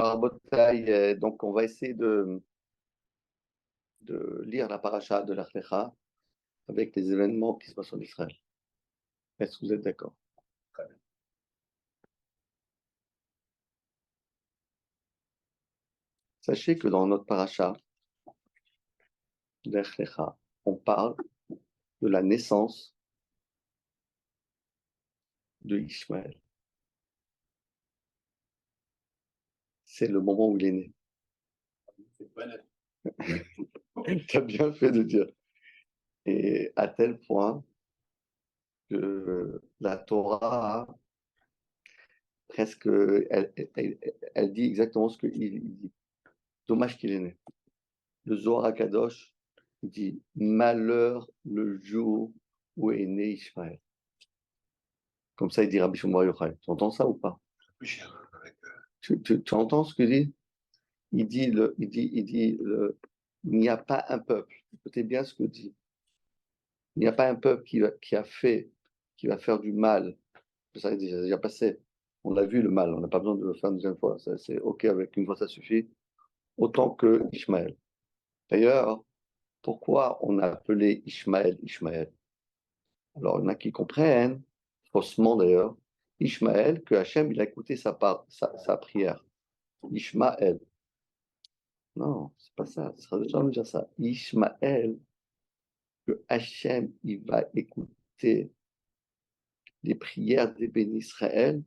Alors, Rabotai, donc on va essayer de lire la paracha de Lech Lecha avec les événements qui se passent en Israël. Est-ce que vous êtes d'accord? Très bien. Sachez que dans notre paracha de Lech Lecha, on parle de la naissance de Ishmaël. C'est le moment où il est né. Tu as bien fait de dire. Et à tel point que la Torah, presque, elle dit exactement ce qu'il dit. Dommage qu'il est né. Le Zohar HaKadosh dit « Malheur le jour où est né Ishmaël ». Comme ça, il dit Rabbi Shimon Bar Yochai. Tu entends ça ou pas? Tu entends ce qu'il dit? Il dit, il n'y a pas un peuple. Écoutez bien ce que dit. Il n'y a pas un peuple qui va faire du mal. Ça a déjà passé. On a vu le mal. On n'a pas besoin de le faire une deuxième fois. C'est OK avec une fois, ça suffit. Autant que Ishmaël. D'ailleurs, pourquoi on a appelé Ishmaël Ishmaël? Alors, il y en a qui comprennent, faussement d'ailleurs, Ishmaël, que Hachem, il a écouté sa prière. Ishmaël. Non, c'est pas ça. Ça sera jamais dire ça. Ishmaël, que Hachem, il va écouter les prières des bénis Israël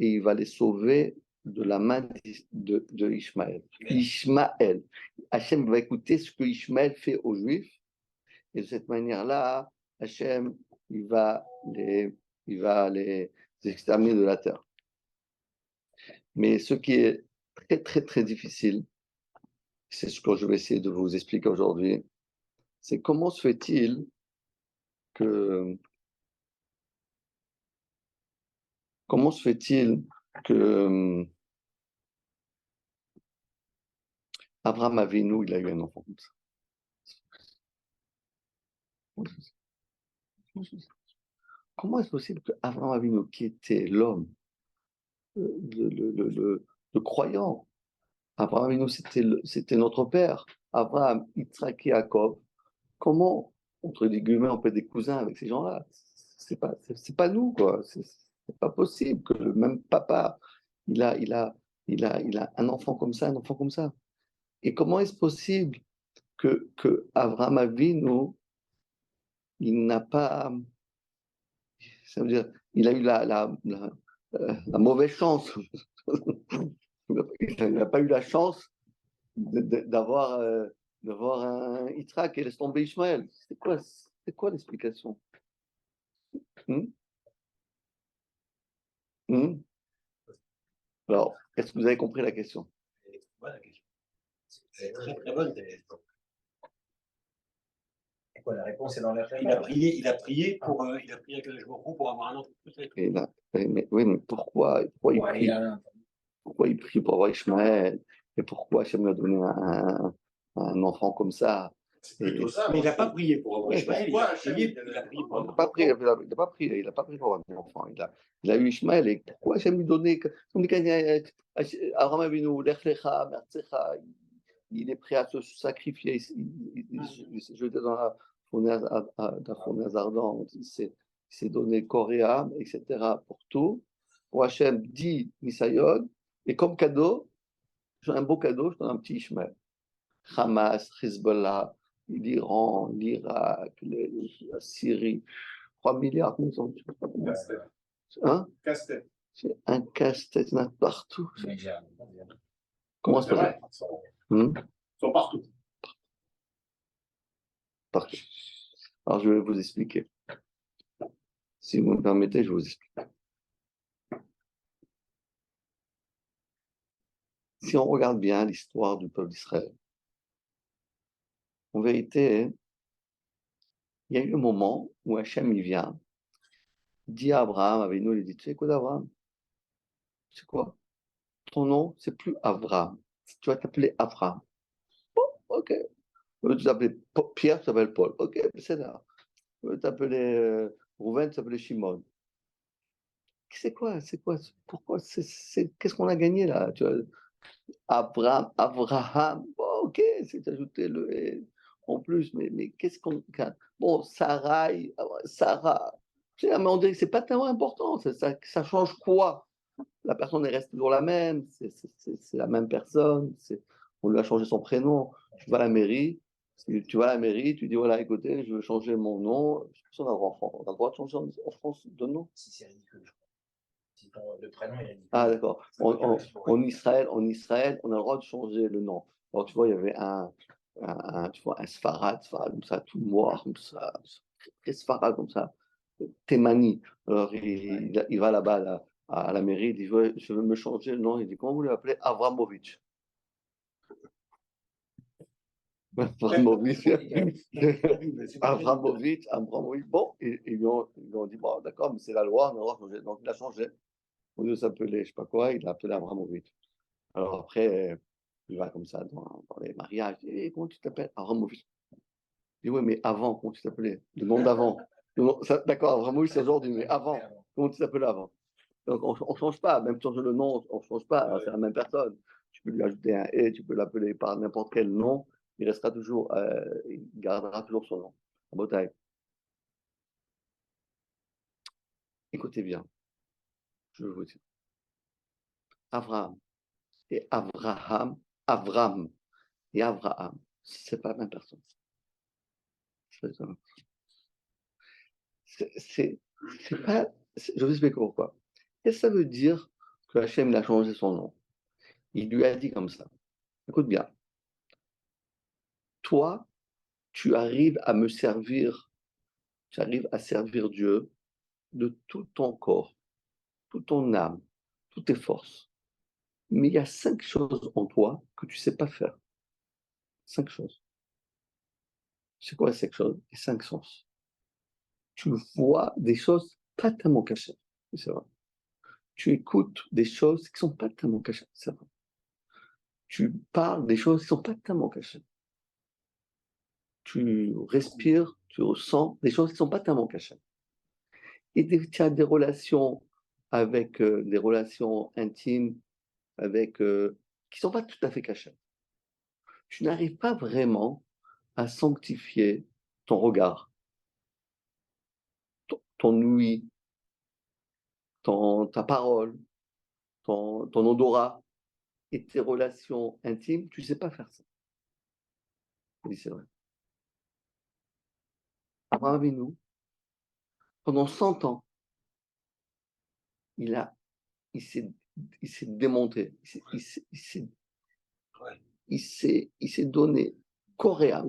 et il va les sauver de la main de Ishmaël. Ishmaël. Hachem va écouter ce que Ishmaël fait aux Juifs et de cette manière-là, Hachem, il va les exterminer de la terre. Mais ce qui est très, très, très difficile, c'est ce que je vais essayer de vous expliquer aujourd'hui, c'est comment se fait-il que Abraham Avinu, il a eu un enfant comme ça? Comment est-ce possible qu'Abraham Avinu, qui était l'homme, le croyant, Abraham Avinu, c'était notre père, Abraham, Yitzhak et Jacob, comment, entre des guillemets, on peut être des cousins avec ces gens-là? C'est pas nous, quoi. C'est pas possible que le même papa, il a un enfant comme ça, un enfant comme ça. Et comment est-ce possible que Abraham Avinu, il n'a pas, ça veut dire, il a eu la mauvaise chance. Il n'a pas eu la chance d'avoir un Yitzhak et laisse tomber Ishmaël. C'est quoi l'explication? Alors, est-ce que vous avez compris la question? C'est très très bonne cette question. Quoi, la réponse est dans l'air. Il a prié avec le Jborou pour avoir un enfant peut-être. Oui, mais pourquoi il prie? Pourquoi il prie pour avoir Ishmaël? Et pourquoi Hachem lui a donné un enfant comme ça? Mais il n'a pas prié pour avoir Ishmaël. Il a prié pour avoir un enfant. Il n'a pas prié pour avoir un enfant. Il a eu Ishmaël. Et pourquoi Hachem lui donnait? Abraham Avinu, Lech Lecha, Mertzecha, il est prêt à se sacrifier. Il s'est jeté dans la fournaise ardente. Il s'est donné corps et âme, etc. pour tout. Pour Hachem, dit Nisayod. Et comme cadeau, un beau cadeau, je donne un petit Ishmael. Hamas, Hezbollah, l'Iran, l'Irak, la Syrie, 3 milliards, hein? Casse-tête. C'est un casse-tête, il y en a partout. Comment ça va? Ils sont partout. Partout. Alors je vais vous expliquer. Si vous me permettez, je vous explique. Si on regarde bien l'histoire du peuple d'Israël, en vérité, il y a eu un moment où Hachem il vient, dit à Abraham, avec nous, il dit, tu sais quoi d'Abraham? C'est quoi? Ton nom, c'est plus Abraham. Tu vas t'appeler Abraham. Bon, ok. Tu t'appelles Pierre, tu t'appelles Paul. Ok, c'est là. Tu t'appeler Rouven, tu t'appelles Shimon. c'est quoi? Pourquoi? Qu'est-ce qu'on a gagné là? Tu vois, Abraham, bon, ok, c'est ajouté le et en plus, mais qu'est-ce qu'on. Bon, Sarai, Sarah, mais on dirait que c'est pas tellement important. Ça change quoi? La personne elle reste toujours la même, c'est la même personne, on lui a changé son prénom. Tu vas à la mairie, tu dis voilà, écoutez, je veux changer mon nom. On a le droit de changer en France de nom. Si c'est ridicule, je crois. Si le prénom est ridicule. Ah, d'accord. En Israël, on a le droit de changer le nom. Alors, tu vois, il y avait tu vois, un Sfarad comme ça, tout noir, comme ça, très Sfarad comme ça, Thémani. Alors, il va là-bas à la mairie, il dit ouais, je veux me changer le nom. Il dit comment vous l'appelez? Avramovitch. Avramovitch. Abramovitch. Bon, ils lui ont dit bon, d'accord, mais c'est la loi, on a le droit de changer. Donc, il a changé. Au lieu de s'appeler, je sais pas quoi, il a appelé Abramovitch. Alors après, il va comme ça dans les mariages. Il dit, eh, comment tu t'appelles? Abramovitch. Il dit, oui, mais avant, comment tu t'appelais? Le nom d'avant. D'accord, Abramovitch, c'est aujourd'hui, mais avant, comment tu t'appelais avant? Donc, on ne change pas. Même changer le nom, on ne change pas. Alors, c'est la même personne. Tu peux lui ajouter un et, tu peux l'appeler par n'importe quel nom. Il restera toujours, il gardera toujours son nom. En bataille. Écoutez bien, je vais vous dire. Abraham et Avram et Abraham, c'est pas la même personne. C'est pas. Je vous explique pourquoi. Qu'est-ce que ça veut dire que Hachem a changé son nom? Il lui a dit comme ça. Écoute bien. Toi, tu arrives à me servir, tu arrives à servir Dieu de tout ton corps, toute ton âme, toutes tes forces. Mais il y a 5 choses en toi que tu ne sais pas faire. 5 choses. C'est quoi ces 5 choses? Les 5 sens. Tu vois des choses pas tellement cachées. C'est vrai. Tu écoutes des choses qui ne sont pas tellement cachées. C'est vrai. Tu parles des choses qui ne sont pas tellement cachées. Tu respires, tu ressens des choses qui ne sont pas tellement cachées. Et tu as des relations avec des relations intimes, avec, qui ne sont pas tout à fait cachées. Tu n'arrives pas vraiment à sanctifier ton regard, ton ouïe, ta parole, ton odorat et tes relations intimes, tu ne sais pas faire ça. Oui, c'est vrai. Abraham Avinu, pendant 100 ans, il a il s'est démonté, il s'est donné coréen.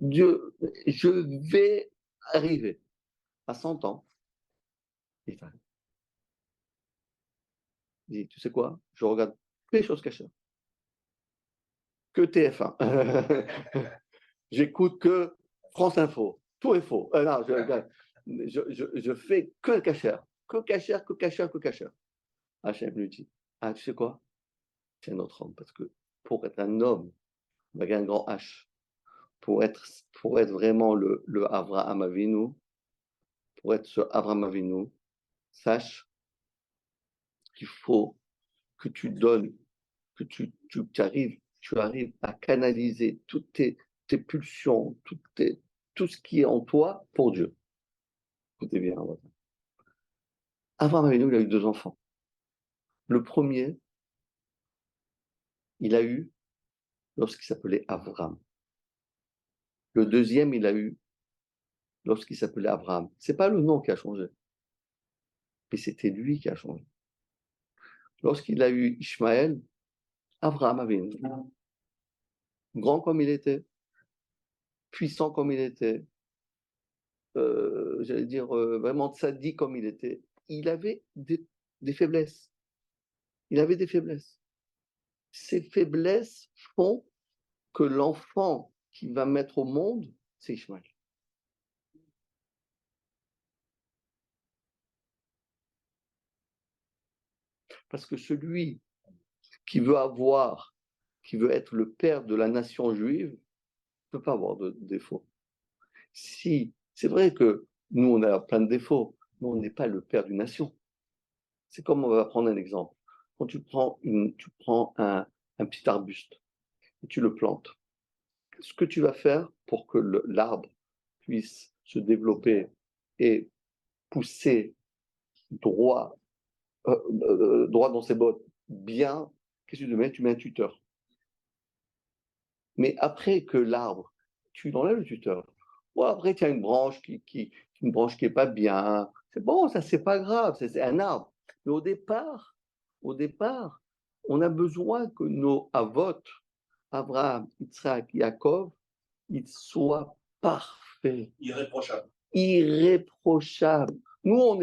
Dieu, je vais arriver à 100 ans. Il dit, tu sais quoi? Je regarde que les choses cachées, que TF1. J'écoute que France Info. Tout est faux. Non, je fais que cachère. Que cachère, que cachère, que cachère. Hachem lui dit, ah, tu sais quoi? C'est un autre homme. Parce que pour être un homme, avec un grand H, pour être vraiment le Avraham Avinu, pour être ce Avraham Avinu, sache qu'il faut que tu donnes, que tu arrives à canaliser toutes tes pulsions, tout ce qui est en toi pour Dieu. Écoutez bien. Avraham Avinu, il a eu 2 enfants. Le premier, il a eu lorsqu'il s'appelait Avram. Le deuxième, il a eu lorsqu'il s'appelait Abraham. C'est pas le nom qui a changé, mais c'était lui qui a changé. Lorsqu'il a eu Ishmaël, Abraham avait grand comme il était, puissant comme il était, j'allais dire vraiment sadique comme il était. Il avait des faiblesses. Il avait des faiblesses. Ces faiblesses font que l'enfant qui va mettre au monde, c'est Ishmaël. Parce que celui qui veut être le père de la nation juive, ne peut pas avoir de défauts. Si, c'est vrai que nous, on a plein de défauts, mais on n'est pas le père d'une nation. C'est comme, on va prendre un exemple. Quand tu prends un petit arbuste et tu le plantes, ce que tu vas faire pour que l'arbre puisse se développer et pousser droit, droit dans ses bottes, bien, qu'est-ce que tu mets? Tu mets un tuteur. Mais après que l'arbre, tu enlèves le tuteur. Bon, après, tu as une branche une branche qui est pas bien. C'est bon, ça, c'est pas grave, c'est un arbre. Mais au départ, on a besoin que nos avots, Abraham, Yitzhak, Yaakov, ils soient parfaits. Irréprochable. Irréprochables. Nous,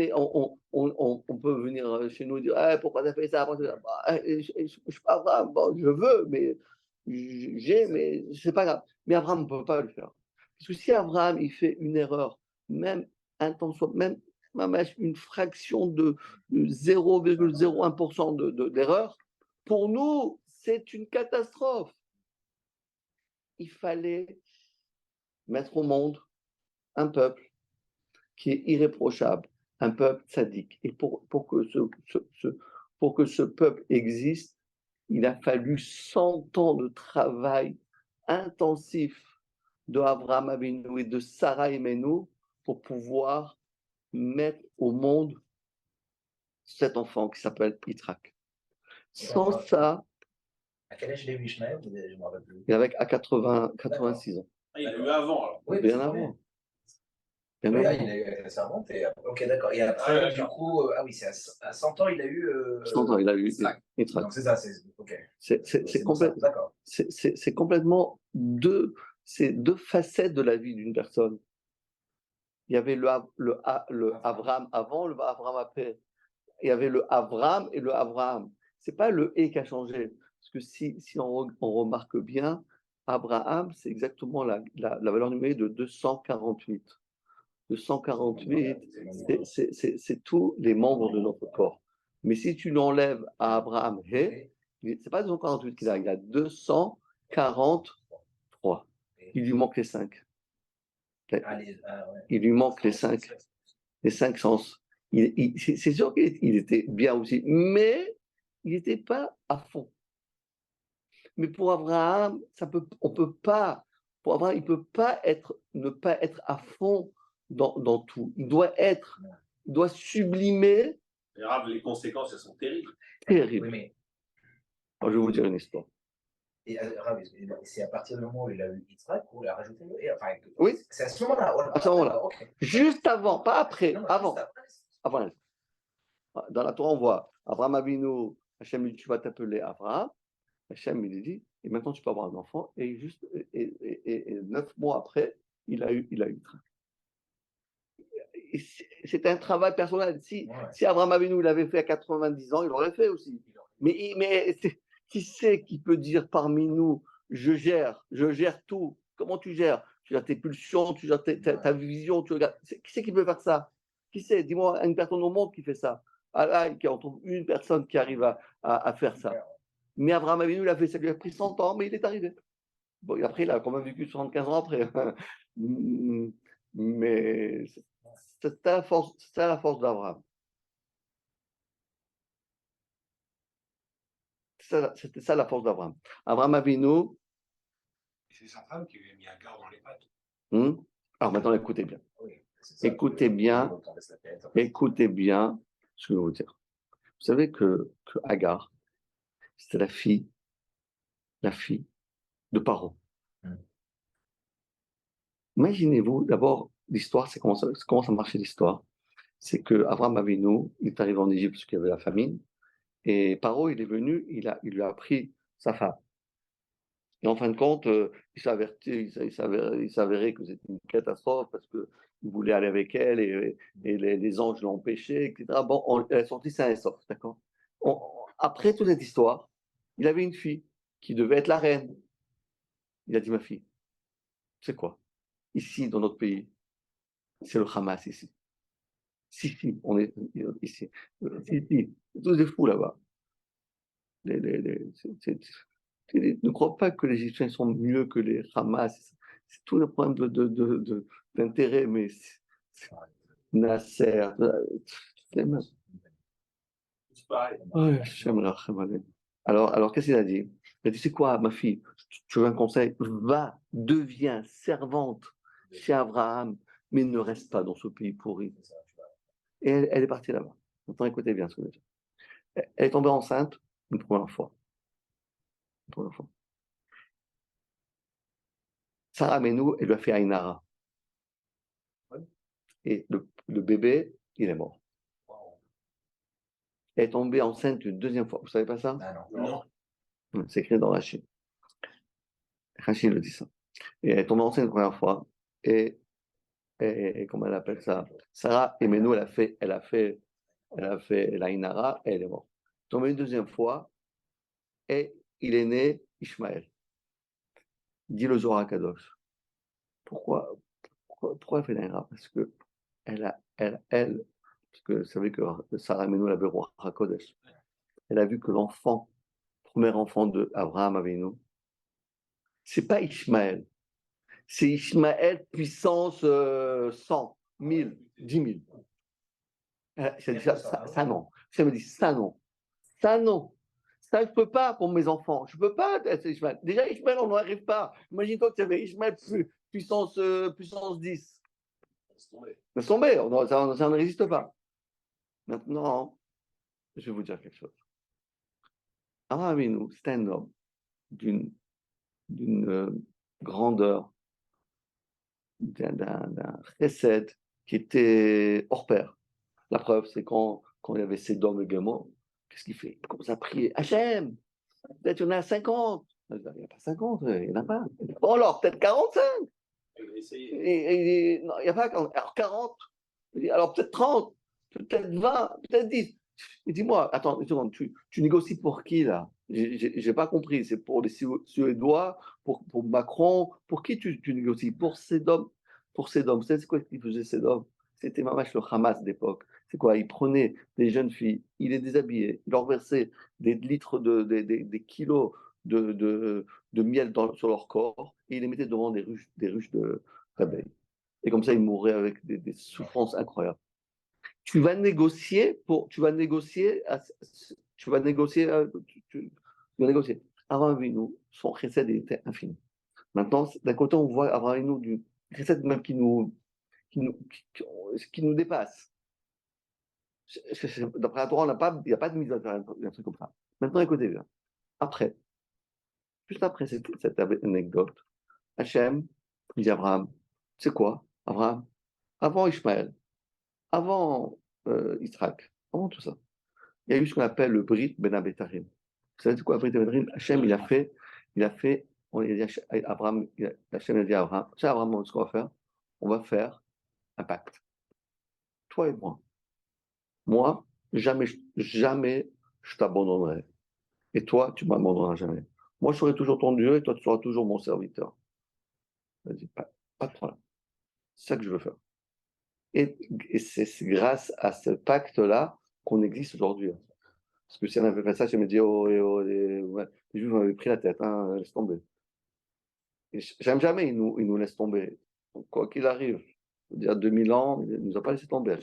on peut venir chez nous et dire ah, pourquoi tu as fait ça? Je ne suis pas Abraham, bon, je veux, mais mais c'est pas grave. Mais Abraham ne peut pas le faire. Parce que si Abraham il fait une erreur, même intention, même une fraction de 0,01% d'erreur, pour nous, c'est une catastrophe. Il fallait mettre au monde un peuple qui est irréprochable, un peuple sadique. Et pour que ce peuple existe, il a fallu 100 ans de travail intensif de Abraham Avinu et de Sarah Emenu pour pouvoir mettre au monde cet enfant qui s'appelle Yitzhak. Sans ça, à quel âge il a eu Ishmael? Je me rappelle plus. Il avait à 86 ans. Ah, il a eu avant, alors. Oui, bien avant. Oui, il a eu la servante. Ok, d'accord. Et après, du coup, ah oui, c'est à 100 ans, il a eu. 100 ans, il a eu Yitzhak. Donc c'est ça, c'est ok. C'est complètement deux facettes de la vie d'une personne. Il y avait le Abraham avant, le Abraham après. Il y avait le Abraham et le Abraham. C'est pas le et qui a changé. Parce que si on remarque bien, Abraham, c'est exactement la valeur numérique de 248. 248, c'est tous les membres de notre corps. Mais si tu l'enlèves à Abraham, c'est pas 248 qu'il a, il a 243. Il lui manque les 5. Il lui manque les 5 sens. C'est sûr qu'il était bien aussi, mais il n'était pas à fond. Mais pour Abraham, on peut pas. Pour Abraham, il peut pas ne pas être à fond dans tout. Il doit sublimer. Les conséquences, elles sont terribles. Terribles. Oui, mais... Alors, je vais vous dire une histoire. Et c'est à partir du moment où il a eu Yitzhak où il a rajouté le et. Enfin, oui. C'est à ce moment-là. À ce moment-là. Okay. Juste avant, pas après. Non, avant. Avant. Dans la Torah, on voit Abraham Avinu, Hachem dit tu vas t'appeler Abraham. Hachem il dit et maintenant tu peux avoir un enfant et 9 mois après il a eu Yitzhak. C'est un travail personnel. Si Abraham Avinu l'avait fait à 90 ans, il l'aurait fait aussi. Mais qui c'est qui peut dire parmi nous, je gère tout. Comment tu gères? Tu gères tes pulsions, tu gères ta vision. Qui c'est qui peut faire ça? Qui c'est? Dis-moi une personne au monde qui fait ça. On trouve une personne qui arrive à faire ça. Mais Abraham Avinu l'a fait, ça lui a pris 100 ans, mais il est arrivé. Bon, et après, il a quand même vécu 75 ans après. Mais c'était la force d'Abraham. C'était ça la force d'Abraham. Abraham Avinu. C'est sa femme qui lui a mis un garde dans les pattes. Alors maintenant, écoutez bien. Écoutez bien ce que je vais vous dire. Vous savez que Agar, c'était la fille de Paro. Imaginez-vous, d'abord, l'histoire, c'est comment ça marchait l'histoire. C'est que Abraham Avinu, il est arrivé en Égypte parce qu'il y avait la famine, et Paro, il est venu, il lui a pris sa femme. Et en fin de compte, il s'avérait que c'était une catastrophe parce qu'il voulait aller avec elle et les anges l'ont empêché, etc. Bon, elle est sortie sain et sauf, d'accord? Après toute cette histoire, il avait une fille qui devait être la reine. Il a dit, ma fille, tu sais quoi? Ici, dans notre pays, c'est le Hamas ici. Si, on est ici. Si, tous des fous là-bas. Ne crois pas que les Égyptiens sont mieux que les Hamas. C'est tout un problème d'intérêt, mais Nasser, pareil. Ouais, alors qu'est-ce qu'il a dit? Il a dit, c'est quoi, ma fille? Tu veux un conseil? Va, deviens servante chez Abraham, mais ne reste pas dans ce pays pourri. Et elle est partie là-bas. Maintenant, écoutez bien ce que je veux dire. Elle est tombée enceinte une première fois. Une première fois. Sarah Menou, elle lui a fait Ainara. Et le bébé, il est mort. Elle est tombée enceinte une deuxième fois. Vous savez pas ça? Ah non. C'est écrit dans Rachid. Rachid le dit ça. Et elle est tombée enceinte une première fois. Et comment elle appelle ça? Sarah Menou, elle a fait l'Ainara et elle est morte. Tombée une deuxième fois et il est né Ishmaël. Dit le Zohar Kadosh. Pourquoi elle fait l'Ainara? Parce que parce que vous savez que Sarah Menou, elle avait roi HaKodesh. Elle a vu que l'enfant, premier enfant de Abraham Avinu, c'est pas Ishmaël. C'est Ishmaël puissance 100, 1000, 10 000. Ça dit ça non. Ça me dit ça non. Ça non. Ça, je ne peux pas pour mes enfants. Je ne peux pas être Ishmaël. Déjà, Ishmaël, on n'y arrive pas. Imagine-toi que tu avais Ishmaël puissance 10. Laisse tomber. Ça ne résiste pas. Maintenant, je vais vous dire quelque chose. Abraham Avinu, c'est un homme d'une grandeur, d'un chesed qui était hors pair. La preuve, c'est quand il y avait ces hommes et Gamo, qu'est-ce qu'il fait? Il commence à prier. Hachem, peut-être il y en a 50. Il n'y a pas 50, il n'y en a pas. Bon, alors, peut-être 45. Non, il n'y a pas 40. Alors 40. Alors peut-être 30, peut-être 20, peut-être 10. Et dis-moi, attends une seconde, tu négocies pour qui là? J'ai pas compris. C'est pour les Suédois, pour Macron, pour qui tu négocies? Pour Sedom. Pour Sedom. Vous savez c'est quoi qu'il faisait Sedom? C'était mamache le Hamas d'époque. C'est quoi? Il prenait des jeunes filles, il les déshabillait, il leur versait des litres, des kilos de miel sur leur corps et il les mettait devant des ruches d'abeilles. Et comme ça, ils mourraient avec des souffrances incroyables. Tu vas négocier. Abraham Avinu, son chesed était infini. Maintenant, d'un côté, on voit Abraham Avinu du chesed même qui nous dépasse. D'après la Torah, il n'y a pas de mise à terre, un truc comme ça. Maintenant, écoutez bien. Juste après cette anecdote, Hachem, il dit à Abraham, c'est quoi, Abraham, avant Ishmaël, avant Yitzhak, avant tout ça, il y a eu ce qu'on appelle le Brit Ben Abetarim. Vous savez quoi, le Brit Ben Abetarim? Hachem, Hachem a dit à Abraham, c'est Abraham, ce qu'on va faire, on va faire un pacte. Toi et moi. Moi, jamais je t'abandonnerai. Et toi, tu ne m'abandonneras jamais. Moi, je serai toujours ton Dieu et toi, tu seras toujours mon serviteur. Vas-y, pas de problème. C'est ça que je veux faire. Et c'est grâce à ce pacte-là qu'on existe aujourd'hui. Parce que si on avait fait ça, je me dis, les Juifs m'avaient pris la tête, hein, laisse tomber. Et j'aime jamais, ils nous laissent tomber. Donc, quoi qu'il arrive, il y a 2000 ans, ils ne nous ont pas laissé tomber.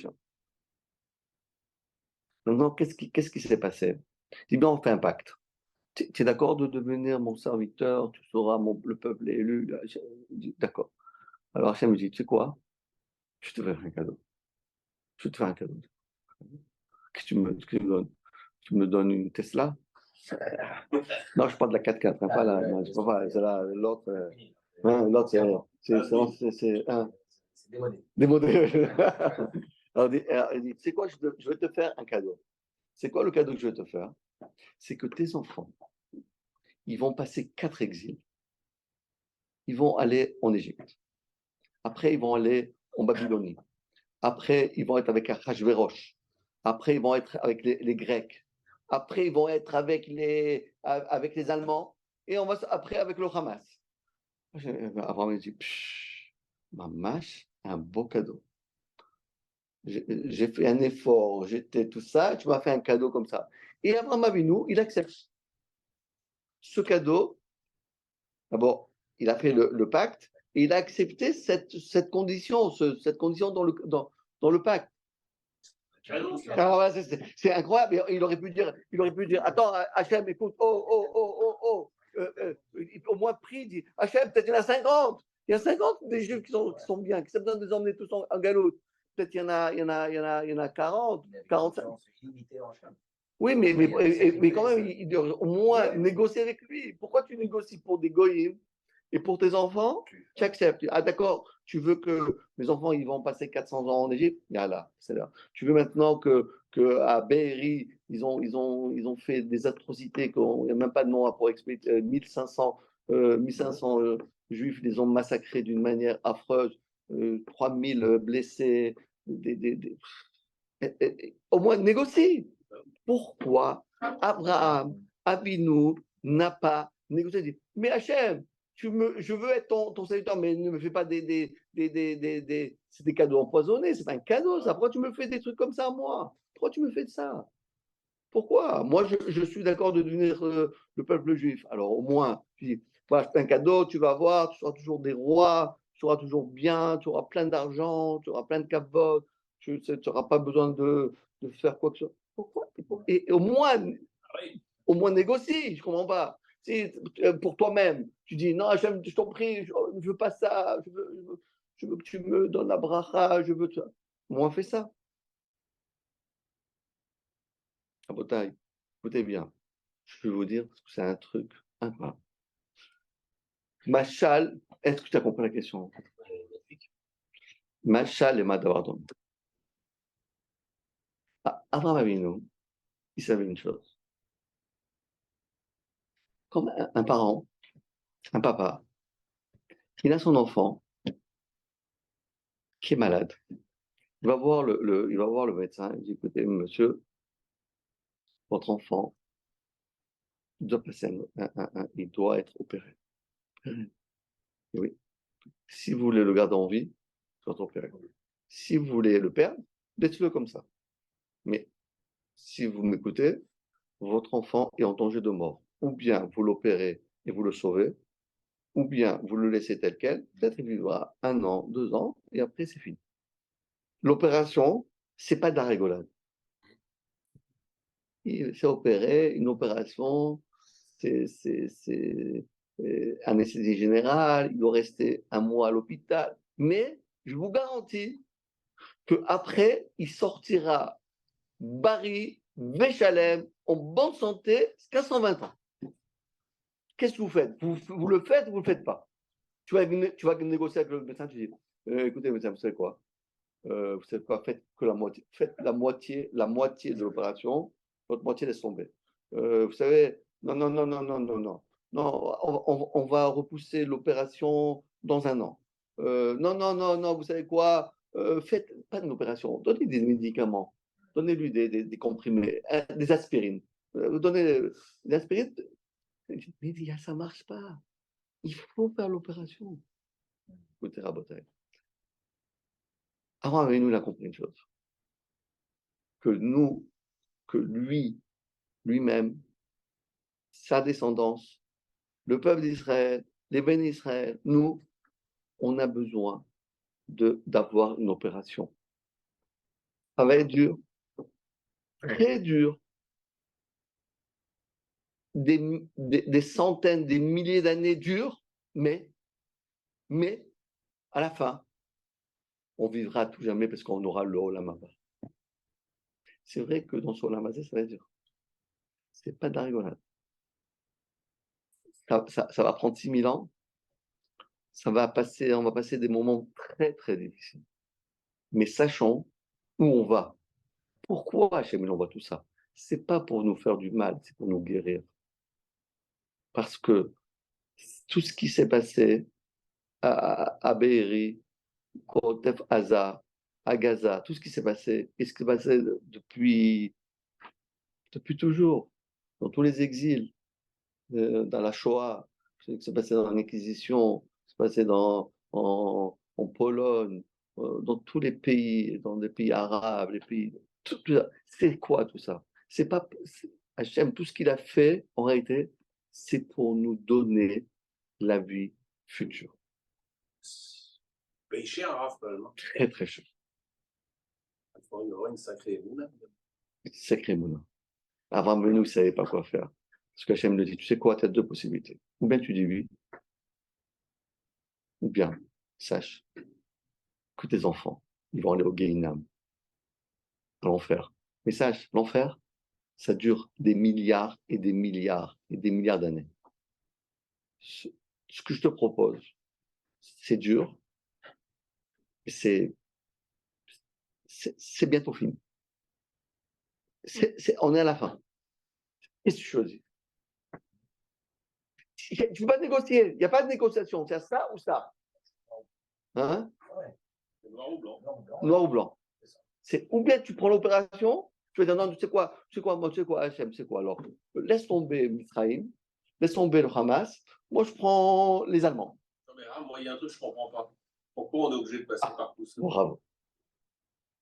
Maintenant, qu'est-ce qui s'est passé? Il dit, bien, on fait un pacte. Tu es d'accord de devenir mon serviteur, tu seras le peuple élu. Je dis, d'accord. Alors Hachem me dit, tu sais quoi? Je te fais un cadeau. Je te fais un cadeau. Qu'est-ce que tu me donnes? Tu me donnes une Tesla? Non, je parle de la 4x4, hein, pas la, non, je pas, c'est l'autre. L'autre, c'est démodé. Alors, il dit, tu sais quoi, je vais te faire un cadeau. C'est quoi le cadeau que je vais te faire? C'est que tes enfants, ils vont passer 4 exils. Ils vont aller en Égypte. Après, ils vont aller en Babylonie. Après, ils vont être avec Achashverosh. Après, ils vont être avec les Grecs. Après, ils vont être avec les Allemands. Et après avec le Hamas. Abraham me dit, mamash, un beau cadeau. J'ai fait un effort, j'étais tout ça, tu m'as fait un cadeau comme ça. Et Abraham Avinu, il accepte ce cadeau. D'abord, il a fait le pacte et il a accepté cette condition, cette condition dans le pacte. Alors là, c'est incroyable. Il aurait pu dire, attends, Hachem, écoute, au moins prie, dit, Hachem, peut-être il y en a 50. Il y a 50 des Juifs qui sont bien, qui ont besoin de les emmener tous en galop. Peut-être il y en a 40, 45. Oui, mais quand même, il doit au moins négocier avec lui. Pourquoi tu négocies pour des goyim et pour tes enfants, tu acceptes. Ah d'accord, tu veux que mes enfants ils vont passer 400 ans en Égypte, là, c'est là. Tu veux maintenant que à Be'eri, ils ont fait des atrocités qu'il n'y a même pas de nom pour expliquer. 1500 juifs les ont massacrés d'une manière affreuse, 3000 blessés, au moins négocie. Pourquoi Abraham Avinu n'a pas négocié? Mais Hachem, je veux être ton serviteur, mais ne me fais pas c'est des cadeaux empoisonnés, c'est un cadeau ça. Pourquoi tu me fais des trucs comme ça, moi? Pourquoi tu me fais de ça? Pourquoi? Moi, je suis d'accord de devenir le peuple juif. Alors, au moins, tu dis, voilà, c'est un cadeau, tu vas voir, tu seras toujours des rois, tu seras toujours bien, tu auras plein d'argent, tu auras plein de capotes, tu n'auras pas besoin de faire quoi que ce soit. Pourquoi? Et au moins négocie, je ne comprends pas. Si pour toi-même, tu dis, non, Hachem, je t'en prie, je ne veux pas ça, je veux que tu me donnes la bracha, je veux ça. Au moins fais ça. Rabotai, écoutez bien, je vais vous dire, parce que c'est un truc incroyable. Machal, est-ce que tu as compris la question? Machal et Madavardon. Abraham Avinu, il savait une chose. Comme un parent, un papa, il a son enfant qui est malade. Il va voir il va voir le médecin. Il dit, écoutez, monsieur, votre enfant il doit passer il doit être opéré. Et oui. Si vous voulez le garder en vie, il doit être opéré. Si vous voulez le perdre, laissez-le comme ça. Mais si vous m'écoutez, votre enfant est en danger de mort. Ou bien vous l'opérez et vous le sauvez, ou bien vous le laissez tel quel, peut-être il vivra 1 an, 2 ans, et après c'est fini. L'opération, c'est pas de la rigolade. Il s'est opéré, une opération, c'est anesthésie générale, il doit rester 1 mois à l'hôpital. Mais je vous garantis qu'après, il sortira Bari, Véchalem, en bonne santé, jusqu'à 120 ans. Qu'est-ce que vous faites? Vous le faites ou vous ne le faites pas? Tu vas négocier avec le médecin, tu dis, écoutez, médecin, vous savez quoi? Faites que la moitié. Faites la moitié de l'opération, votre moitié laisse tomber. Vous savez, non, non, non, non, non, non, non. Non, on va repousser l'opération dans 1 an. Non, non, non, non, vous savez quoi? Faites pas une opération, donnez des médicaments, donnez-lui des comprimés, des aspirines. Donnez des aspirines. Mais ça ne marche pas. Il faut faire l'opération. Écoutez, Rabotai. Avant, nous, il a compris une chose. Que lui-même, sa descendance, le peuple d'Israël, les bénis d'Israël, nous, on a besoin d'avoir une opération. Ça va être dur, très dur. Des centaines, des milliers d'années dures, mais à la fin, on vivra à tout jamais parce qu'on aura le Olam Haba. C'est vrai que dans ce Olam Haba, ça va être dur. C'est pas de la rigolade. Ça va prendre 6000 ans. On va passer des moments très, très difficiles. Mais sachons où on va. Pourquoi Hachem nous envoie tout ça? C'est pas pour nous faire du mal, c'est pour nous guérir. Parce que tout ce qui s'est passé à Be'eri, au Tef Aza, à Gaza, tout ce qui s'est passé, et ce qui s'est passé depuis toujours, dans tous les exils, dans la Shoah, ce qui s'est passé dans l'Inquisition, ce qui s'est passé en Pologne, dans tous les pays, dans les pays arabes, les pays. C'est quoi tout ça? C'est pas Hachem, tout ce qu'il a fait, en réalité, c'est pour nous donner la vie future. Paye cher, Raph, Très, très cher. Il y aura une sacrée émouna. Sacré mouna. Avant, nous, il ne savait pas quoi faire. Parce qu'Hachem lui dit, tu sais quoi, tu as deux possibilités. Ou bien tu dis oui, ou bien sache que tes enfants, ils vont aller au Guéhinam, à l'enfer. Mais sache, l'enfer, ça dure des milliards et des milliards et des milliards d'années. Ce que je te propose, c'est dur, mais c'est bientôt fini. On est à la fin. Qu'est-ce que tu choisis? Tu ne peux pas négocier. Il n'y a pas de négociation. C'est ça ou ça. Hein? Noir ou blanc. Noir ou blanc. C'est ou bien tu prends l'opération, tu vas dire non, tu sais quoi, moi, tu sais quoi, Hachem, c'est quoi alors? Laisse tomber Mithraïm, laisse tomber le Hamas, moi je prends les Allemands. Non, mais moi, il y a un truc que je ne comprends pas. Pourquoi on est obligé de passer par tout ça? Bravo.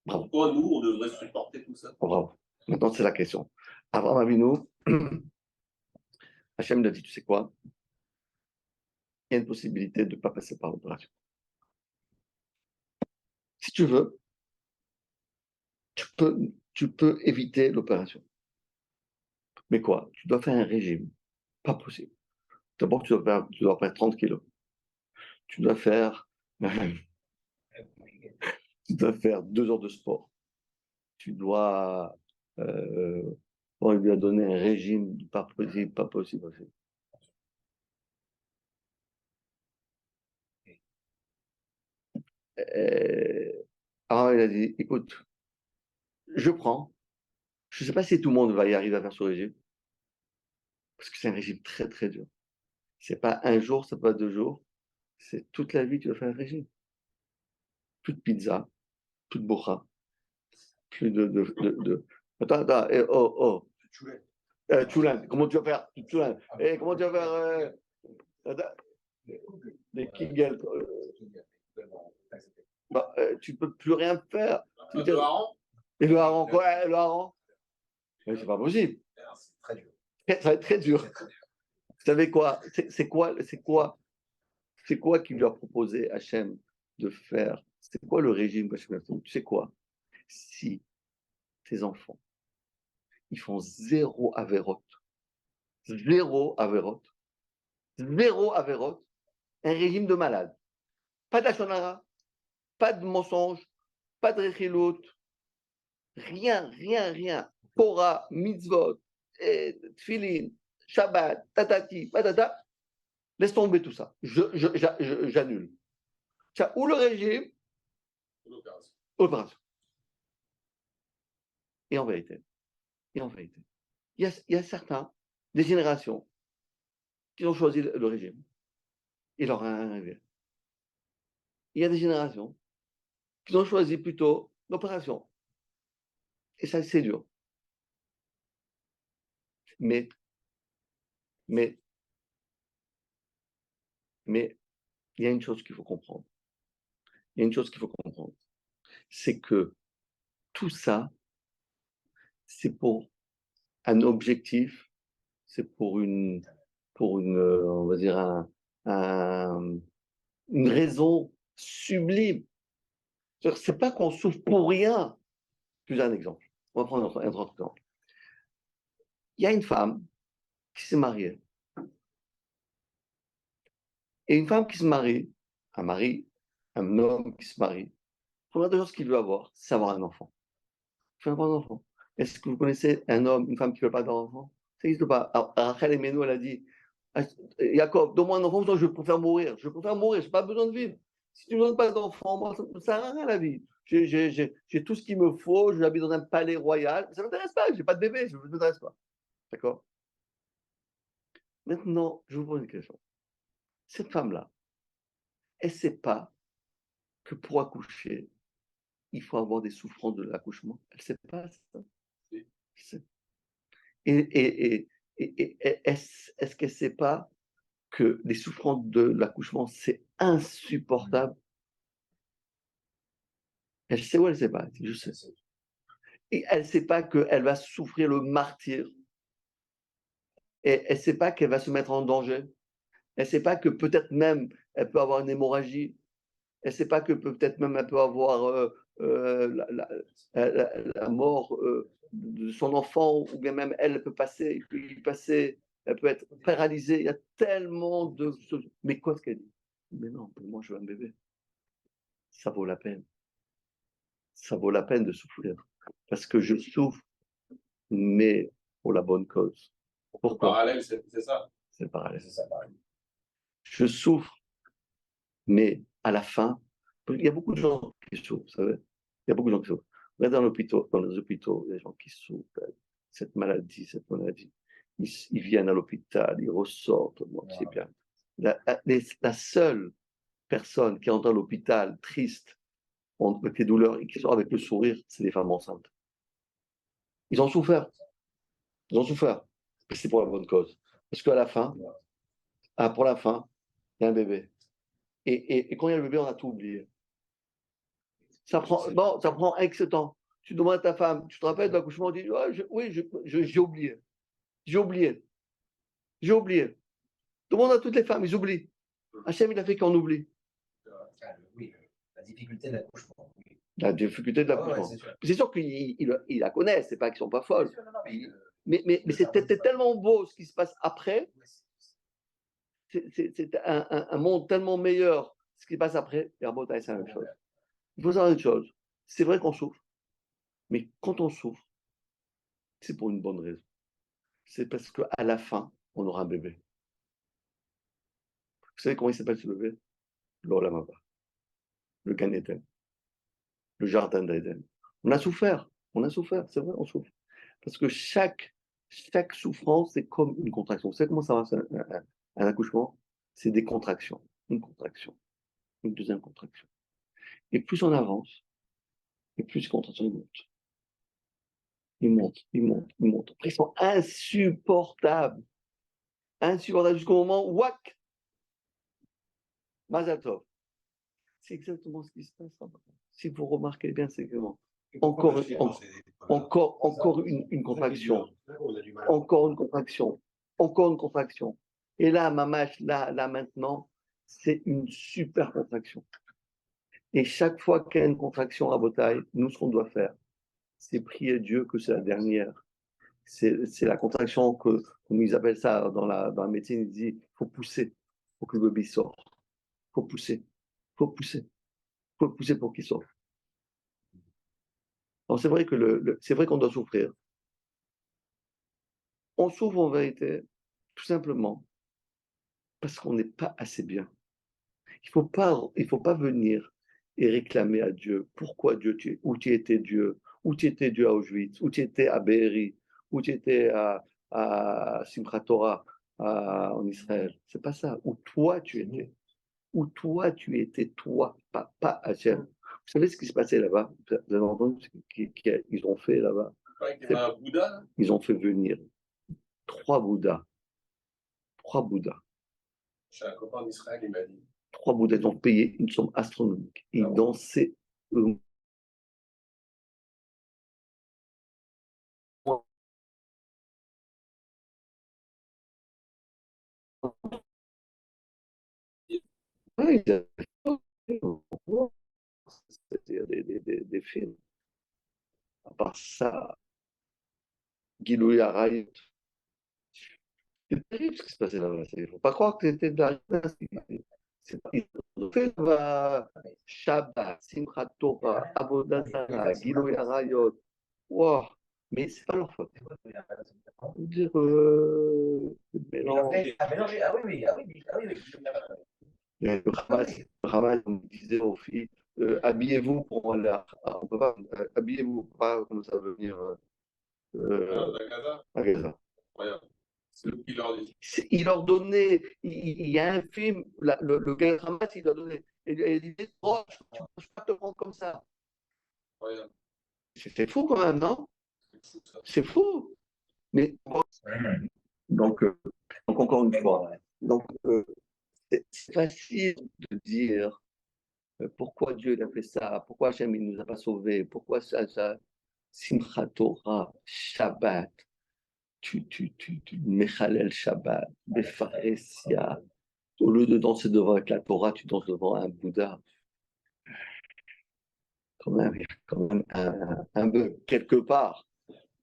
Pourquoi nous, on devrait supporter tout ça? Bravo. Maintenant, c'est la question. Abraham Avinu, Hachem lui a dit, tu sais quoi? Il y a une possibilité de ne pas passer par l'opération. Si tu veux, tu peux éviter l'opération. Mais quoi? Tu dois faire un régime. Pas possible. D'abord, tu dois faire 30 kilos. Tu dois faire 2 heures de sport. Tu dois. On lui a donné un régime pas possible, pas possible. Alors il a dit, écoute, je prends. Je ne sais pas si tout le monde va y arriver à faire ce régime, parce que c'est un régime très très dur. C'est pas un jour, c'est pas 2 jours, c'est toute la vie que tu vas faire un régime. Plus de pizza, plus de bourra, plus de... Attends, Tchoulin, comment tu vas faire? Tchoulin, comment tu vas faire des kegels? Tu peux plus rien faire. Le hareng? Et le hareng, quoi? Le hareng? Mais c'est pas possible. C'est très dur. Ça va être très dur. Vous savez quoi? C'est quoi qui lui a proposé Hachem de faire? C'est quoi le régime qu'Hachem a fait? Tu sais quoi? Si tes enfants, ils font zéro avérote, zéro avérote, zéro avérote, un régime de malade. Pas d'achonara, pas de mensonge, pas de rechilout, rien, rien, rien. Torah, mitzvot, tfilin, Shabbat, tatati, patata. Laisse tomber tout ça. J'annule. Ou le régime, ou l'opération. Et en vérité, il y a certains, des générations, qui ont choisi le régime. Il leur a arrivé. Il y a des générations qui ont choisi plutôt l'opération. Et ça, c'est dur. Mais, il y a une chose qu'il faut comprendre. C'est que tout ça, c'est pour un objectif, c'est pour une on va dire, une raison sublime. C'est pas qu'on souffre pour rien. Je vous donne un exemple. On va prendre un autre exemple. Il y a une femme qui s'est mariée. Et une femme qui se marie, un homme qui se marie, la première des choses qu'il veut avoir, c'est avoir un enfant. Il veut avoir un enfant. Est-ce que vous connaissez un homme, une femme qui ne veut pas d'enfant? Ça n'existe pas. Alors, Rachel Emmanuel a dit, Jacob, donne-moi un enfant, je préfère mourir. Je n'ai pas besoin de vivre. Si tu ne me donnes pas d'enfant, moi, ça ne sert à rien la vie. J'ai tout ce qu'il me faut, j'habite dans un palais royal. Ça ne m'intéresse pas, je n'ai pas de bébé, ça ne m'intéresse pas. D'accord? Maintenant, je vous pose une question. Cette femme-là, elle ne sait pas que pour accoucher, il faut avoir des souffrances de l'accouchement. Elle ne sait pas ça. Et est-ce qu'elle ne sait pas que les souffrances de l'accouchement, c'est insupportable? Elle sait ou elle ne sait pas? Je sais. Et elle ne sait pas qu'elle va souffrir le martyre. Et elle ne sait pas qu'elle va se mettre en danger. Elle ne sait pas que peut-être même elle peut avoir une hémorragie. Elle ne sait pas que peut-être même elle peut avoir la mort de son enfant, ou bien même elle peut passer, elle peut être paralysée. Il y a tellement de choses. Mais quoi ce qu'elle dit? Mais non, pour moi, je veux un bébé. Ça vaut la peine. Ça vaut la peine de souffrir. Parce que je souffre, mais pour la bonne cause. Pourquoi? Le parallèle, c'est ça. C'est le parallèle. C'est ça, pareil. Je souffre, mais à la fin, il y a beaucoup de gens qui souffrent, vous savez. Il y a beaucoup de gens qui souffrent. Regardez dans les hôpitaux, il y a des gens qui souffrent. Cette maladie. Ils viennent à l'hôpital, ils ressortent, bon, c'est bien. La seule personne qui entre à l'hôpital triste, avec les douleurs, et qui sort avec le sourire, c'est les femmes enceintes. Ils ont souffert. Ils ont souffert. Mais c'est pour la bonne cause. Parce qu'à la fin, pour la fin, il y a un bébé. Et quand il y a le bébé, on a tout oublié. Ça prend X temps. Tu demandes à ta femme, tu te rappelles de l'accouchement, tu dis, oui, j'ai oublié. J'ai oublié. J'ai oublié. Demande à toutes les femmes, ils oublient. Hachem, il a fait qu'on oublie. Oui, la difficulté de l'accouchement. Oui. La difficulté de l'accouchement. C'est sûr qu'ils la connaissent, c'est pas qu'ils sont pas folles. Sûr, non, mais c'était tellement beau ce qui se passe après. C'est un monde tellement meilleur. Ce qui se passe après, c'est la même chose. Il faut savoir une chose. C'est vrai qu'on souffre. Mais quand on souffre, c'est pour une bonne raison. C'est parce qu'à la fin, on aura un bébé. Vous savez comment il s'appelle ce bébé? L'Olam Haba. Le Gan Eden. Le jardin d'Eden. On a souffert, c'est vrai, on souffre. Parce que chaque souffrance, c'est comme une contraction. Vous savez comment ça marche un accouchement? C'est des contractions. Une contraction, une deuxième contraction. Et plus on avance, et plus les contractions montent. Ils montent. Après, ils sont insupportables. Insupportables jusqu'au moment où, whack, Mazal Tov. C'est exactement ce qui se passe. Si vous remarquez bien, c'est exactement. Encore une contraction. Encore une contraction. Encore une contraction. Et là, Mamash, là maintenant, c'est une super contraction. Et chaque fois qu'il y a une contraction à Botaï, nous, ce qu'on doit faire, c'est prier Dieu que c'est la dernière. C'est la contraction que, comme ils appellent ça dans la médecine, ils disent, il faut pousser pour que le bébé sorte. Il faut pousser. Il faut pousser pour qu'il sorte. Alors c'est vrai que c'est vrai qu'on doit souffrir. On souffre en vérité, tout simplement, parce qu'on n'est pas assez bien. Il faut pas venir et réclamer à Dieu pourquoi Dieu, où tu étais Dieu, où tu étais Dieu à Auschwitz, où tu étais à Be'eri, où tu étais à Simchat Torah en Israël. C'est pas ça. Où toi tu étais. Où toi tu étais, toi, pas Hachem. Vous savez ce qui se passait là-bas? Vous avez entendu ce qu'ils ont fait là-bas? Ils ont fait venir 3 Bouddhas. 3 Bouddhas. J'ai un copain d'Israël, il m'a dit. 3 Bouddhas, ils ont payé une somme astronomique. Ils dansaient. Ouais, c'était des films. À part ça, Gilou Yarayut. C'est terrible ce qui se passait là-bas. Il ne faut pas croire que c'était de la ils ont fait Shabbat, Simchat Torah, Avodat Zarah, Gilou Yarayut. Wow. Mais c'est pas leur faute. Dire mélanger. Ah oui. Le Hamas, on disait aux filles, habillez-vous pour aller on peut pas, habillez-vous, pas comme ça venir à Gaza. Il leur donnait, il y a un film, le gars Hamas, il leur donnait, et il disait, oh, tu ne peux pas te prendre comme ça. C'est fou quand même, non? C'est fou. Mais donc encore une fois, c'est facile de dire pourquoi Dieu il a fait ça, pourquoi Hachem il nous a pas sauvés, pourquoi ça, Simchat Torah, Shabbat, tu Mechalel Shabbat, Befaresia, au lieu de danser devant avec la Torah, tu danses devant un Bouddha. quand même un bug quelque part.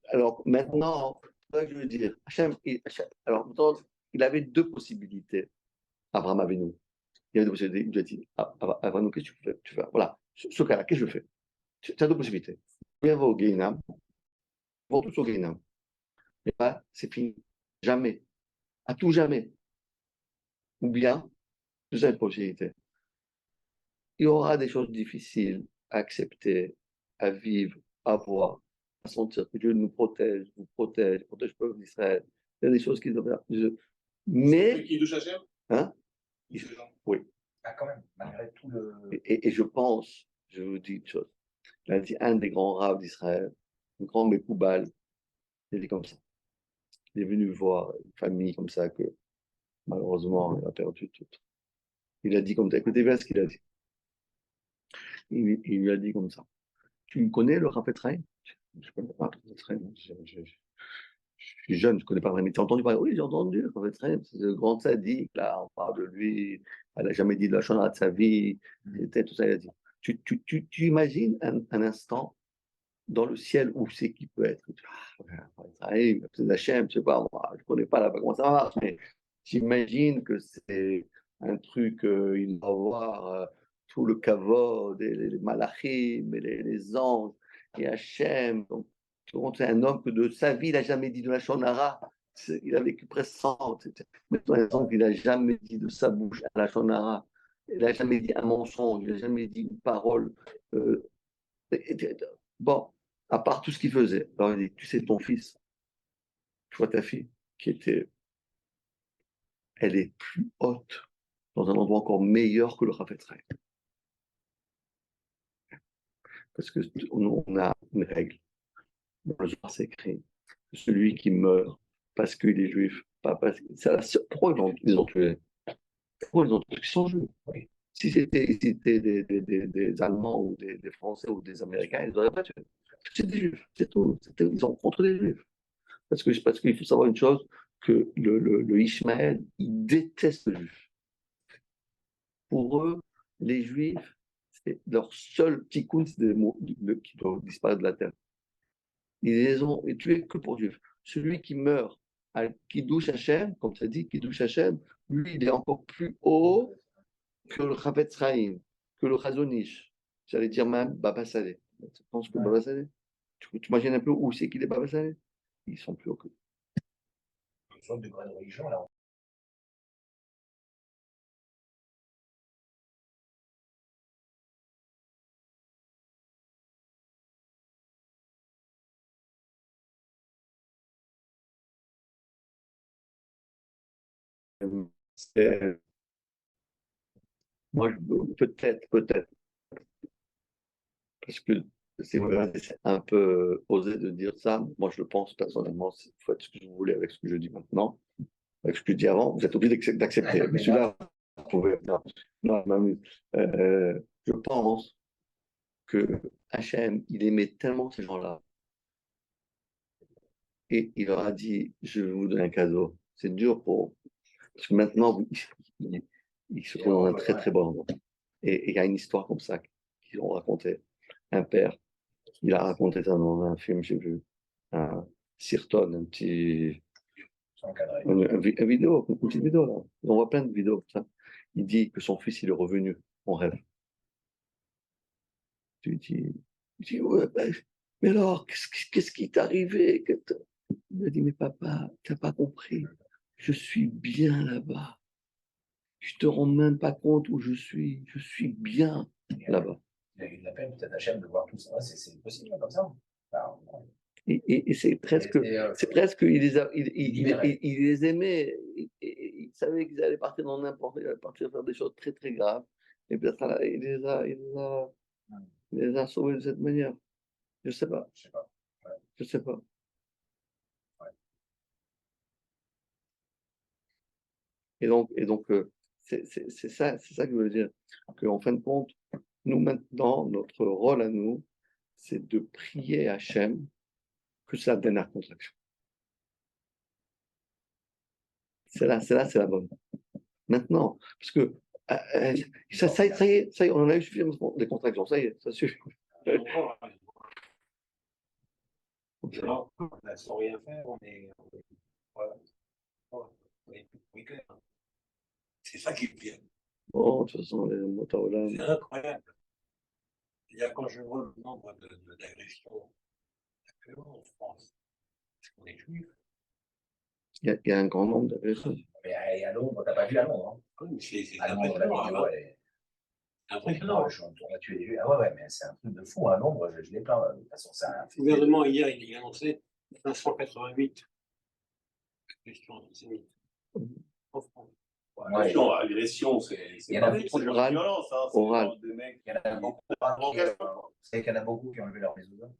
Alors maintenant, c'est ça que je veux dire. Alors maintenant, il avait deux possibilités, Abraham Avinu. Il y avait deux possibilités. Il lui a dit, Abraham, qu'est-ce que tu fais? Voilà, ce cas-là, qu'est-ce que je fais? Tu as deux possibilités. Tu vas au Guéhinam, vont tous au Guéhinam. Mais pas, c'est fini. Jamais. À tout jamais. Ou bien, deuxième possibilité. Il y aura des choses difficiles à accepter, à vivre, à voir, à sentir que Dieu nous protège, vous protège le peuple d'Israël. Il y a des choses qui doivent. Mais. Il touche Hachem? Hein? Oui. Ah, quand même, malgré tout le. Et je pense, je vous dis une chose. Il a dit un des grands rabbins d'Israël, le grand Mekoubal, il est comme ça. Il est venu voir une famille comme ça que malheureusement il a perdu tout. Il a dit comme ça. Écoutez bien ce qu'il a dit. Il lui a dit comme ça. Tu me connais le Raphet Chaim? Je ne connais pas le Raphet Chaim. Je suis jeune, je ne connais pas vraiment. Mais tu as entendu parler? Oui, j'ai entendu le Raphet Chaim. C'est le grand sadique, là, on parle de lui. Elle n'a jamais dit de la chanra de sa vie. C'était tout ça, il a dit. Tu imagines un instant dans le ciel où c'est qu'il peut être? C'est la chaîne, je ne sais pas, moi, je ne connais pas là-bas comment ça marche, mais j'imagine que c'est un truc, il va avoir tout le kavod, et les malachim, et les anges, et Hachem. Donc, c'est un homme que de sa vie, il n'a jamais dit de la shonara. Il a vécu presque 100. Mais par exemple, il n'a jamais dit de sa bouche à la shonara. Il n'a jamais dit un mensonge, il n'a jamais dit une parole. Euh, bon, à part tout ce qu'il faisait. Alors il dit, tu sais, ton fils, tu vois ta fille, elle est plus haute, dans un endroit encore meilleur que le Raphet Chaim. Parce que on a une règle. Dans le Zohar, c'est écrit que celui qui meurt parce qu'il est juif, pas parce que. Pourquoi ils ont tué? Pourquoi ils ont tué? Parce qu'ils sont juifs. Si c'était des Allemands ou des Français ou des Américains, ils n'auraient pas tué. C'est des juifs, c'est tout. Ils sont contre les juifs. Parce qu'il faut savoir une chose, que le Ishmaël, il déteste les juifs. Pour eux, les juifs, c'est leur seul tikkun, c'est des mots qui doivent disparaître de la terre. Ils les ont tués que pour juifs. Celui qui meurt à Kiddush Hashem, comme ça dit, Kiddush Hashem, lui, il est encore plus haut que le Chafetz Chaim, que le Chazonish. J'allais dire même Baba Saleh. Tu penses que Baba Saleh, tu imagines un peu où c'est qu'il est Baba Saleh? Ils sont plus hauts que. Une sorte de grande religion, là. Moi, peut-être, parce que c'est un peu osé de dire ça. Moi, je le pense personnellement. Vous faites ce que vous voulez avec ce que je dis maintenant, avec ce que je dis avant. Vous êtes obligé d'accepter. Mais celui-là, vous pouvez. Non, je pense que Hachem, il aimait tellement ces gens-là. Et il leur a dit, je vais vous donner un cadeau. C'est dur pour. Parce que maintenant, il se trouve dans un très très bon endroit. Et il y a une histoire comme ça qu'ils ont raconté. Un père, il a raconté ça dans un film, j'ai vu, un Sirton, un petit. Une vidéo, une petite vidéo là. On voit plein de vidéos comme ça. Il dit que son fils, il est revenu en rêve. Tu dis ouais, ben, mais alors, qu'est-ce qui t'est arrivé? Il a dit, mais papa, tu n'as pas compris. Je suis bien là-bas. Je te rends même pas compte où je suis. Je suis bien là-bas. Il a eu de la peine, peut-être, Hachem, de voir tout ça. C'est possible, comme ça. Et c'est presque, il les aimait. Il savait qu'ils allaient partir dans n'importe, ils allaient partir faire des choses très très graves. Et peut-être il les a sauvés de cette manière. Je sais pas. Ouais. Je sais pas. Ouais. Et donc c'est ça que je veux dire. Qu'en fin de compte, nous maintenant, notre rôle à nous, c'est de prier Hachem que ça donne la contraction. C'est la bonne. Maintenant, parce que ça y est, on en a eu suffisamment des contractions, ça y est, ça suffit. Non, là, sans rien faire, on est. Voilà. On est plus week-end. C'est ça qui est bien. Bon, de toute façon, les Motorola, C'est incroyable. C'est-à-dire, quand je vois le nombre d'agressions actuellement en France, parce qu'on est juif. il y a un grand nombre d'agressions. Mais à Londres, t'as pas vu à Londres, hein? Oui, mais c'est À Londres, la impressionnant. vidéo, Hein. elle est. Impressionnant. On a tué des juifs. Ah ouais, mais c'est un truc de fou. À Londres, je l'ai plein. De toute façon, c'est un. Le gouvernement, hier, il a annoncé 588 questions antisémites en France. Attention, agression, c'est Il y en a pas beaucoup de orales. violence. Hein, Orales. des mecs Il y en a beaucoup. Vous savez qu'il y en a beaucoup qui ont levé leur maison.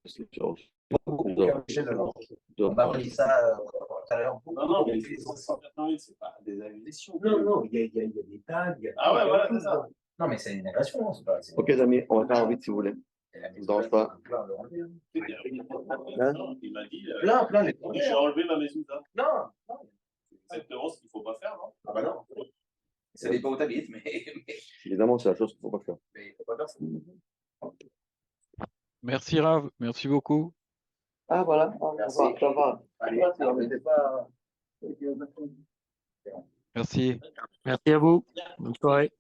C'est sûr. Beaucoup qui ont chez eux. On m'a appris ça tout à l'heure. Non, non, mais les 588, c'est pas des agressions. Non, non, il y a des tags. Ah ouais, voilà, c'est ça. Non, mais c'est une agression. Hein, c'est pas, Ok, les amis, on va faire vite si vous voulez. Je vous dérange pas. Il m'a dit. Plein, les J'ai enlevé ma maison. Non, non. C'est exactement ce qu'il ne faut pas faire, non? Ah bah non. Ça dépend où t'habites, mais Évidemment, c'est la chose qu'il ne faut pas faire. il faut pas faire ça. Merci Rav, merci beaucoup. Ah, voilà. Merci. Ça va. Allez, n'embêtez pas. Merci. Merci à vous. Bonne soirée.